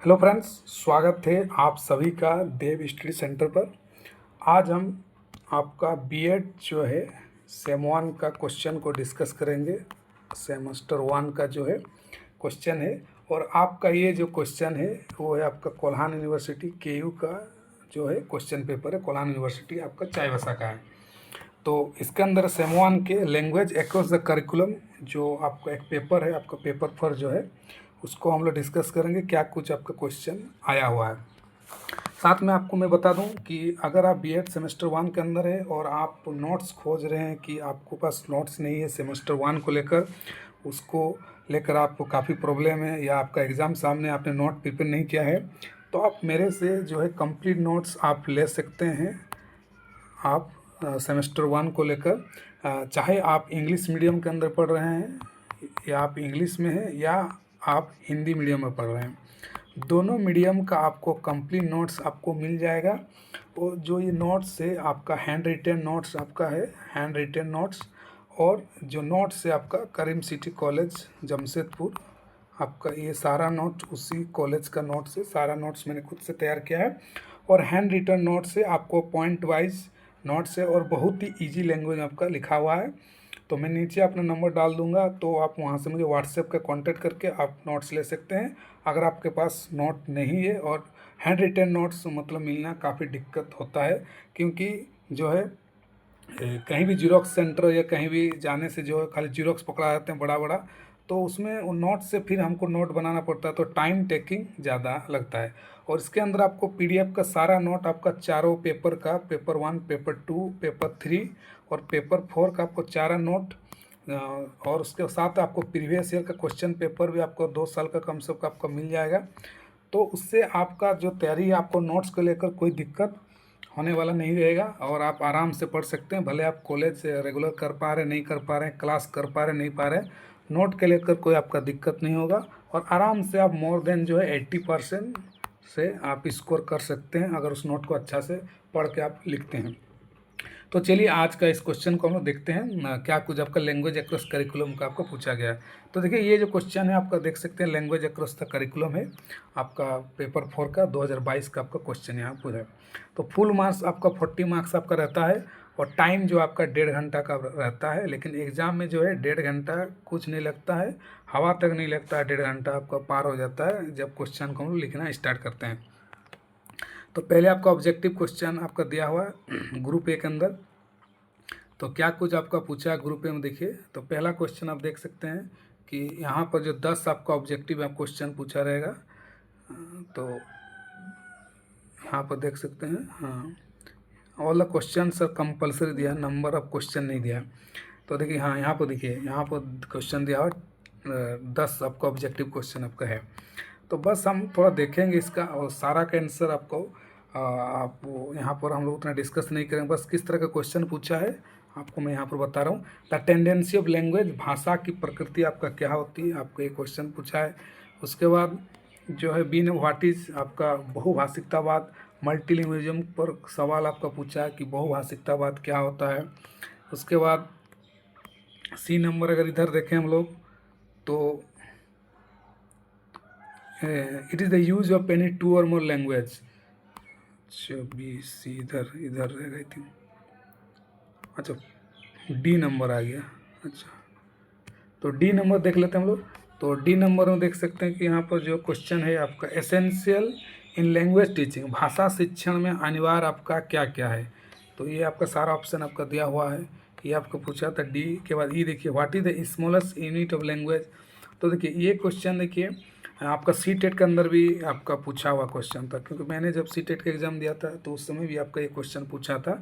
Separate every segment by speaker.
Speaker 1: Hello friends, स्वागत है आप सभी का देव स्टडी सेंटर पर। आज हम आपका बीएड जो है सेम वन का क्वेश्चन को डिस्कस करेंगे। सेमेस्टर वन का जो है क्वेश्चन है और आपका ये जो क्वेश्चन है वो है आपका कोल्हान यूनिवर्सिटी केयू का जो है क्वेश्चन पेपर है। कोल्हान यूनिवर्सिटी आपका चाईबासा का है। तो इसके अंदर सेम वन के लैंग्वेज अक्रॉस द करिकुलम जो आपका एक पेपर है, आपका पेपर फॉर जो है उसको हम लोग डिस्कस करेंगे। क्या कुछ आपका क्वेश्चन आया हुआ है, साथ में आपको मैं बता दूं कि अगर आप बीएड सेमेस्टर वन के अंदर है और आप नोट्स खोज रहे हैं कि आपको पास नोट्स नहीं है सेमेस्टर वन को लेकर, उसको लेकर आपको काफ़ी प्रॉब्लम है या आपका एग्ज़ाम सामने आपने नोट प्रिपेयर नहीं किया है, तो आप मेरे से जो है कंप्लीट नोट्स आप ले सकते हैं। आप सेमेस्टर वन को लेकर चाहे आप इंग्लिश मीडियम के अंदर पढ़ रहे हैं या आप इंग्लिश में हैं या आप हिंदी मीडियम में पढ़ रहे हैं, दोनों मीडियम का आपको कंप्लीट नोट्स आपको मिल जाएगा। और जो ये नोट्स है आपका हैंड रिटेन नोट्स आपका है, हैंड रिटेन नोट्स। और जो नोट्स है आपका करीम सिटी कॉलेज जमशेदपुर, आपका ये सारा नोट उसी कॉलेज का नोट्स है। सारा नोट्स मैंने खुद से तैयार किया है और हैंड रिटन नोट्स है, आपको पॉइंट वाइज नोट्स है और बहुत ही इजी लैंग्वेज आपका लिखा हुआ है। तो मैं नीचे अपना नंबर डाल दूंगा, तो आप वहां से मुझे व्हाट्सएप का कांटेक्ट करके आप नोट्स ले सकते हैं। अगर आपके पास नोट नहीं है, और हैंड रिटन नोट्स मतलब मिलना काफ़ी दिक्कत होता है, क्योंकि जो है कहीं भी जीरोक्स सेंटर या कहीं भी जाने से जो है खाली जीरोक्स पकड़ा जाते हैं बड़ा बड़ा, तो उसमें उन नोट से फिर हमको नोट बनाना पड़ता है, तो टाइम टेकिंग ज़्यादा लगता है। और इसके अंदर आपको पीडीएफ का सारा नोट आपका चारों पेपर का, paper one, paper two, paper three और पेपर फोर का आपको चारा नोट, और उसके साथ आपको प्रीवियस ईयर का क्वेश्चन पेपर भी आपको 2 साल का कम से कम आपका मिल जाएगा। तो उससे आपका जो तैयारी है, आपको नोट्स को लेकर कोई दिक्कत होने वाला नहीं रहेगा और आप आराम से पढ़ सकते हैं। भले आप कॉलेज से रेगुलर कर पा रहे नहीं कर पा रहे, क्लास कर पा रहे नहीं पा रहे, नोट के लेकर कोई आपका दिक्कत नहीं होगा और आराम से आप मोर देन जो है 80% से आप स्कोर कर सकते हैं अगर उस नोट को अच्छा से पढ़ के आप लिखते हैं। तो चलिए आज का इस क्वेश्चन को हम लोग देखते हैं क्या कुछ आपका लैंग्वेज अक्रॉस करिकुलम का आपको पूछा गया है। तो देखिए ये जो क्वेश्चन है आपका देख सकते हैं, लैंग्वेज अक्रॉस द करिकुलम है, आपका पेपर 4 का 2022 का आपका क्वेश्चन यहाँ पूरा है। तो फुल मार्क्स आपका 40 मार्क्स आपका रहता है और टाइम जो आपका 1.5 घंटा का रहता है। लेकिन एग्ज़ाम में जो है 1.5 घंटा कुछ नहीं लगता है, हवा तक नहीं लगता है, 1.5 घंटा आपका पार हो जाता है जब क्वेश्चन को हम लोग लिखना स्टार्ट करते हैं। तो पहले आपका ऑब्जेक्टिव क्वेश्चन आपका दिया हुआ है ग्रुप ए के अंदर। तो क्या कुछ आपका पूछा है ग्रुप ए में, देखिए। तो पहला क्वेश्चन आप देख सकते हैं कि यहाँ पर जो 10 आपका ऑब्जेक्टिव है क्वेश्चन पूछा रहेगा। तो यहाँ पर देख सकते हैं, हाँ, all the question sir compulsory दिया है, नंबर ऑफ क्वेश्चन नहीं दिया है। तो देखिए हाँ, यहाँ पर देखिए, यहाँ पर क्वेश्चन दिया हुआ 10 आपका ऑब्जेक्टिव क्वेश्चन आपका है। तो बस हम थोड़ा देखेंगे इसका और सारा का आंसर आपको आप यहाँ पर हम लोग उतना डिस्कस नहीं करेंगे, बस किस तरह का क्वेश्चन पूछा है आपको मैं यहाँ पर बता रहा हूँ। द टेंडेंसी ऑफ लैंग्वेज, भाषा की प्रकृति आपका क्या होती है, आपको एक क्वेश्चन पूछा है। उसके बाद जो है बीन व्हाट इज आपका बहुभाषिकतावाद, मल्टीलिंग्विज्म पर सवाल आपका पूछा है कि बहुभाषिकतावाद क्या होता है। उसके बाद सी नंबर अगर इधर देखें हम लोग, तो it is the use of any 2 और मोर लैंग्वेज। 24 इधर इधर रह गई थी, अच्छा डी नंबर आ गया। अच्छा, तो डी नंबर देख लेते हैं हम लोग। तो डी नंबर में देख सकते हैं कि यहाँ पर जो क्वेश्चन है आपका एसेंशियल इन लैंग्वेज टीचिंग, भाषा शिक्षण में अनिवार्य आपका क्या क्या है। तो ये आपका सारा ऑप्शन आपका दिया हुआ है, ये आपको पूछा था। डी के बाद ई देखिए, what is the smallest unit of language. तो देखिए ये क्वेश्चन देखिए आपका सी टेट के अंदर भी आपका पूछा हुआ क्वेश्चन था, क्योंकि मैंने जब सी टेट का एग्ज़ाम दिया था तो उस समय भी आपका ये क्वेश्चन पूछा था।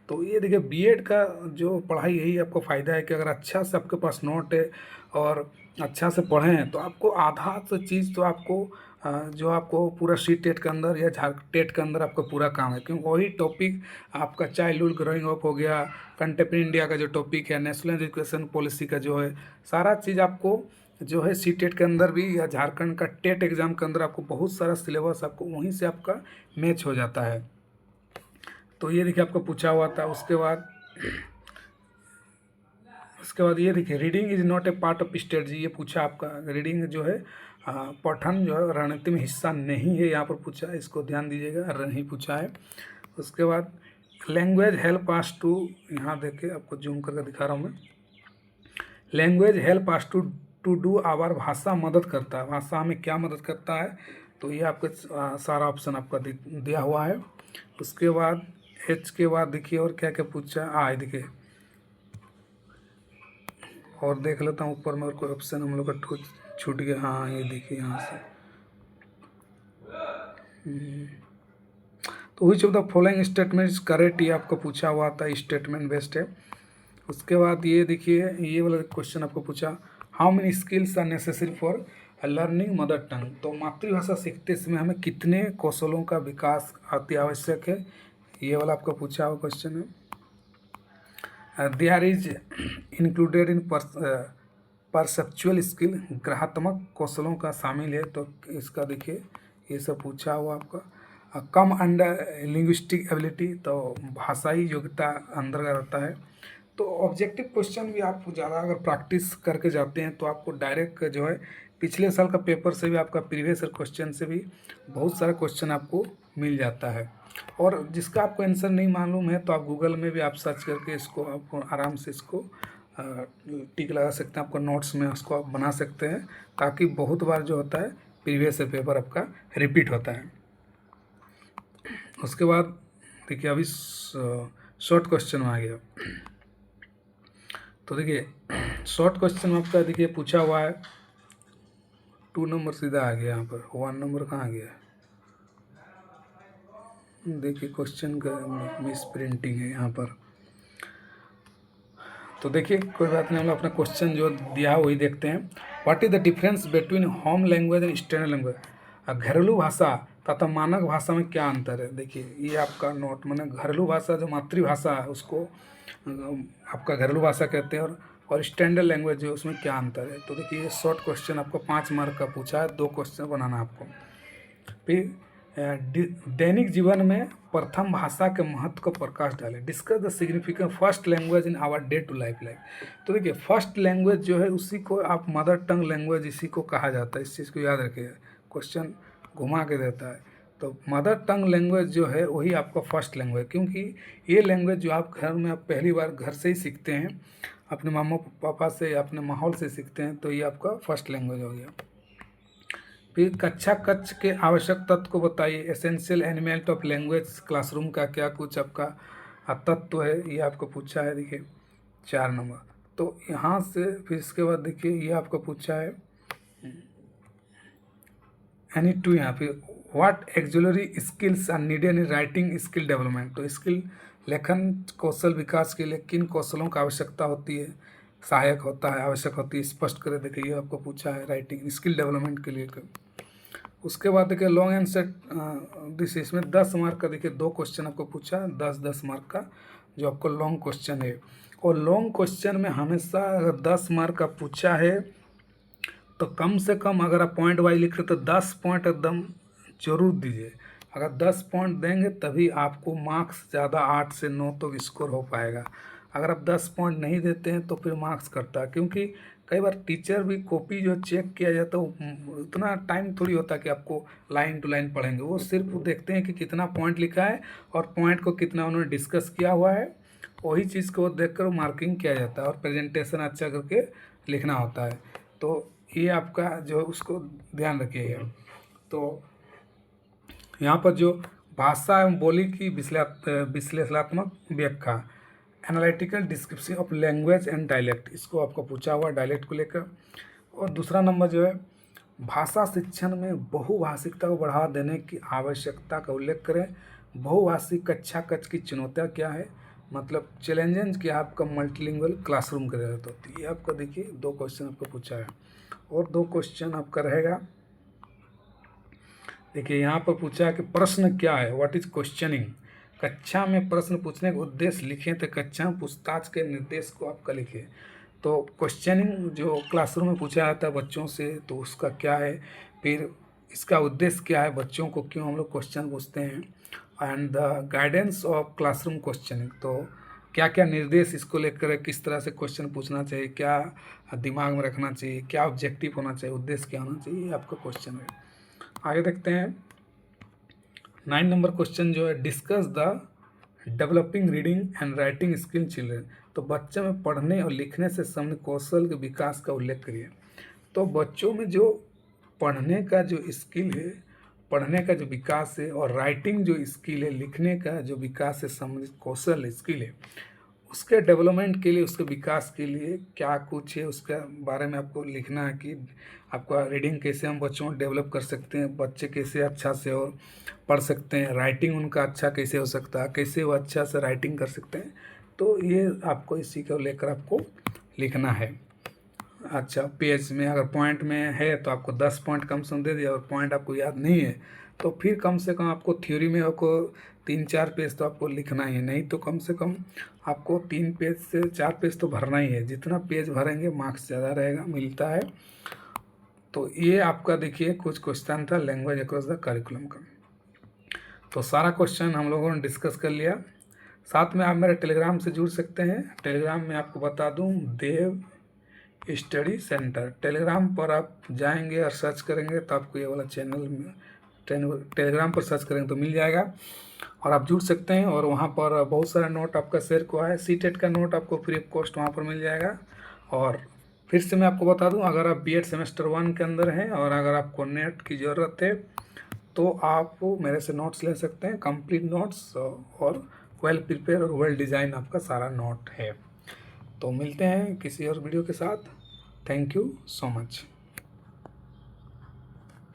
Speaker 1: तो ये देखिए बीएड का जो पढ़ाई, यही आपको फ़ायदा है कि अगर अच्छा से आपके पास नोट है और अच्छा से पढ़ें तो आपको आधा से चीज़ तो आपको जो आपको पूरा सी टेट के अंदर या टेट के अंदर आपका पूरा काम है, क्योंकि वही टॉपिक आपका चाइल्डहुड ग्रोइंग अप हो गया, कंटेम्प्रेरी इंडिया का जो टॉपिक है, नेशनल एजुकेशन पॉलिसी का जो है सारा चीज़ आपको जो है सी टेट के अंदर भी या झारखंड का टेट एग्ज़ाम के अंदर आपको बहुत सारा सिलेबस आपको वहीं से आपका मैच हो जाता है। तो ये देखिए आपको पूछा हुआ था। उसके बाद उसके बाद ये देखिए, reading is not a part of strategy, ये पूछा आपका, रीडिंग जो है पठन जो है रणनीति में हिस्सा नहीं है, यहाँ पर पूछा है, इसको ध्यान दीजिएगा, नहीं पूछा है। उसके बाद लैंग्वेज हेल्प अस टू, यहाँ देखिए आपको जूम करके दिखा रहा हूँ मैं, language help us to do our, भाषा मदद करता है, भाषा हमें क्या मदद करता है, तो ये आपको सारा ऑप्शन आपका दिया हुआ है। उसके बाद एच के बाद देखिए और क्या क्या पूछा है, देखिए और देख लेता हूँ ऊपर में और कोई ऑप्शन हम लोग का छूट गया। हाँ ये देखिए यहाँ से, तो which of the following statement correct, ये आपको पूछा हुआ था, स्टेटमेंट बेस्ड है। उसके बाद ये देखिए, ये वाला क्वेश्चन आपको पूछा, how many skills are necessary for learning mother tongue, तो मातृभाषा सीखते समय हमें कितने कौशलों का विकास अति आवश्यक है, ये वाला आपको पूछा हुआ क्वेश्चन है। There is included in perceptual skill, ग्रहात्मक कौशलों का शामिल है, तो इसका देखिए ये सब पूछा हुआ आपका। कम अंडर लिंग्विस्टिक एबिलिटी, तो भाषाई योग्यता अंदर का रहता है। तो ऑब्जेक्टिव क्वेश्चन भी आप ज़्यादा अगर प्रैक्टिस करके जाते हैं तो आपको डायरेक्ट जो है पिछले साल का पेपर से भी, आपका प्रीवियस क्वेश्चन से भी बहुत सारे क्वेश्चन आपको मिल जाता है। और जिसका आपको आंसर नहीं मालूम है तो आप गूगल में भी आप सर्च करके इसको आपको आराम से इसको टिक लगा सकते हैं, आपको नोट्स में उसको आप बना सकते हैं, ताकि बहुत बार जो होता है प्रीवियस पेपर आपका रिपीट होता है। उसके बाद देखिए अभी शॉर्ट क्वेश्चन में आ गया, तो देखिए शॉर्ट क्वेश्चन आपका देखिए पूछा हुआ है, 2 नंबर सीधा आ गया, यहाँ पर 1 नंबर कहाँ आ गया, देखिए क्वेश्चन का मिस प्रिंटिंग है यहाँ पर। तो देखिए कोई बात नहीं, हम लोग अपना क्वेश्चन जो दिया है वही देखते हैं। What is the difference between home language and standard language, घरेलू भाषा तथा मानक भाषा में क्या अंतर है। देखिए ये आपका नोट, मैंने घरेलू भाषा जो मातृभाषा है उसको आपका घरेलू भाषा कहते हैं, और स्टैंडर्ड लैंग्वेज जो है उसमें क्या अंतर है। तो देखिए ये शॉर्ट क्वेश्चन आपको 5 मार्क का पूछा है, 2 क्वेश्चन बनाना आपको। फिर दैनिक जीवन में प्रथम भाषा के महत्व को प्रकाश डालें, discuss the significance first language in our day to life. तो देखिए फर्स्ट लैंग्वेज जो है उसी को आप मदर टंग लैंग्वेज इसी को कहा जाता है, इस चीज़ को याद रखिएगा, क्वेश्चन घुमा के देता है। तो मदर टंग लैंग्वेज जो है वही आपका फर्स्ट लैंग्वेज, क्योंकि ये लैंग्वेज जो आप घर में आप पहली बार घर से ही सीखते हैं, अपने मामा पापा से अपने माहौल से सीखते हैं, तो ये आपका फर्स्ट लैंग्वेज हो गया। फिर कक्षा कक्ष के आवश्यक तत्व को बताइए, essential element of language, classroom का क्या कुछ आपका तत्व है, ये आपको पूछा है, देखिए 4 नंबर। तो यहाँ से फिर इसके बाद देखिए ये आपको पूछा है एनी टू, यहाँ पे what auxiliary skills are needed in writing skill development, तो स्किल लेखन कौशल विकास के लिए किन कौशलों का आवश्यकता होती है, सहायक होता है, आवश्यक होती है, स्पष्ट करें। देखिए ये आपको पूछा है राइटिंग स्किल डेवलपमेंट के लिए। उसके बाद देखिए लॉन्ग आंसर दिस, इसमें 10 मार्क का देखिए 2 क्वेश्चन आपको पूछा, 10-10 मार्क का जो आपको लॉन्ग क्वेश्चन है। और लॉन्ग क्वेश्चन में हमेशा अगर 10 मार्क का पूछा है तो कम से कम अगर आप पॉइंट वाइज लिख रहे तो 10 पॉइंट एकदम जरूर दीजिए। अगर 10 पॉइंट देंगे तभी आपको मार्क्स ज़्यादा 8 से 9 तक स्कोर हो पाएगा। अगर आप 10 पॉइंट नहीं देते हैं तो फिर मार्क्स कटता है, क्योंकि कई बार टीचर भी कॉपी जो चेक किया जाता है उतना टाइम थोड़ी होता है कि आपको लाइन टू लाइन पढ़ेंगे, वो सिर्फ देखते हैं कि कितना पॉइंट लिखा है और पॉइंट को कितना उन्होंने डिस्कस किया हुआ है, वही चीज़ को देखकर मार्किंग किया जाता है और प्रेजेंटेशन अच्छा करके लिखना होता है। तो ये आपका जो उसको ध्यान रखिएगा। तो यहाँ पर जो भाषा एवं बोली की विश्लेषणात्मक व्याख्या, analytical description of language and dialect, इसको आपको पूछा हुआ डायलेक्ट को लेकर। और दूसरा नंबर जो है भाषा शिक्षण में बहुभाषिकता को बढ़ावा देने की आवश्यकता का उल्लेख करें, बहुभाषिक कक्षा कक्ष की चुनौतियाँ क्या है, मतलब चैलेंजेस क्या आपका मल्टीलिंगुअल क्लासरूम के रहे। तो ये आपका देखिए 2 क्वेश्चन आपको पूछा है और 2 क्वेश्चन आपका रहेगा। देखिए यहाँ पर पूछा है कि प्रश्न क्या है, व्हाट इज क्वेश्चनिंग, कक्षा में प्रश्न पूछने का उद्देश्य लिखें, तो कक्षा में पूछताछ के निर्देश को आपका लिखें। तो क्वेश्चनिंग जो क्लासरूम में पूछा जाता है बच्चों से, तो उसका क्या है, फिर इसका उद्देश्य क्या है, बच्चों को क्यों हम लोग क्वेश्चन पूछते हैं, and the guidance of classroom questioning. तो क्या क्या निर्देश इसको लेकर किस तरह से क्वेश्चन पूछना चाहिए, क्या दिमाग में रखना चाहिए, क्या ऑब्जेक्टिव होना चाहिए, उद्देश्य क्या होना चाहिए, ये आपका क्वेश्चन है। आगे देखते हैं 9 नंबर क्वेश्चन जो है, discuss the developing reading and writing skill children. तो बच्चे में पढ़ने और लिखने से संबंधित कौशल के विकास का उल्लेख करिए। तो बच्चों में जो पढ़ने का जो स्किल है, पढ़ने का जो विकास है, और राइटिंग जो स्किल है, लिखने का जो विकास से संबंधित कौशल स्किल है, उसके डेवलपमेंट के लिए, उसके विकास के लिए क्या कुछ है, उसके बारे में आपको लिखना है कि आपका रीडिंग कैसे हम बच्चों को डेवलप कर सकते हैं, बच्चे कैसे अच्छा से और पढ़ सकते हैं, राइटिंग उनका अच्छा कैसे हो सकता है, कैसे वो अच्छा से राइटिंग कर सकते हैं। तो ये आपको इसी को लेकर आपको लिखना है। अच्छा, पेज में अगर पॉइंट में है तो आपको 10 पॉइंट कम से कम दे दिया, और पॉइंट आपको याद नहीं है तो फिर कम से कम आपको थ्योरी में आपको 3-4 पेज तो आपको लिखना ही है, नहीं तो कम से कम आपको 3 पेज से 4 पेज तो भरना ही है। जितना पेज भरेंगे मार्क्स ज़्यादा रहेगा, मिलता है। तो ये आपका देखिए कुछ क्वेश्चन था लैंग्वेज अक्रॉस द करिकुलम का। तो सारा क्वेश्चन हम लोगों ने डिस्कस कर लिया। साथ में आप मेरे टेलीग्राम से जुड़ सकते हैं। टेलीग्राम में आपको बता दूं, देव स्टडी सेंटर, टेलीग्राम पर आप जाएंगे और सर्च करेंगे तो आपको ये वाला चैनल में टेलीग्राम पर सर्च करेंगे तो मिल जाएगा, और आप जुड़ सकते हैं। और वहाँ पर बहुत सारा नोट आपका शेयर हुआ है, सीटेट का नोट आपको फ्री ऑफ कॉस्ट वहाँ पर मिल जाएगा। और फिर से मैं आपको बता दूं, अगर आप बीएड सेमेस्टर 1 के अंदर हैं और अगर आपको नेट की ज़रूरत है तो आप मेरे से नोट्स ले सकते हैं, कंप्लीट नोट्स और वेल प्रिपेयर और वेल डिज़ाइन आपका सारा नोट है। तो मिलते हैं किसी और वीडियो के साथ। Thank you so much.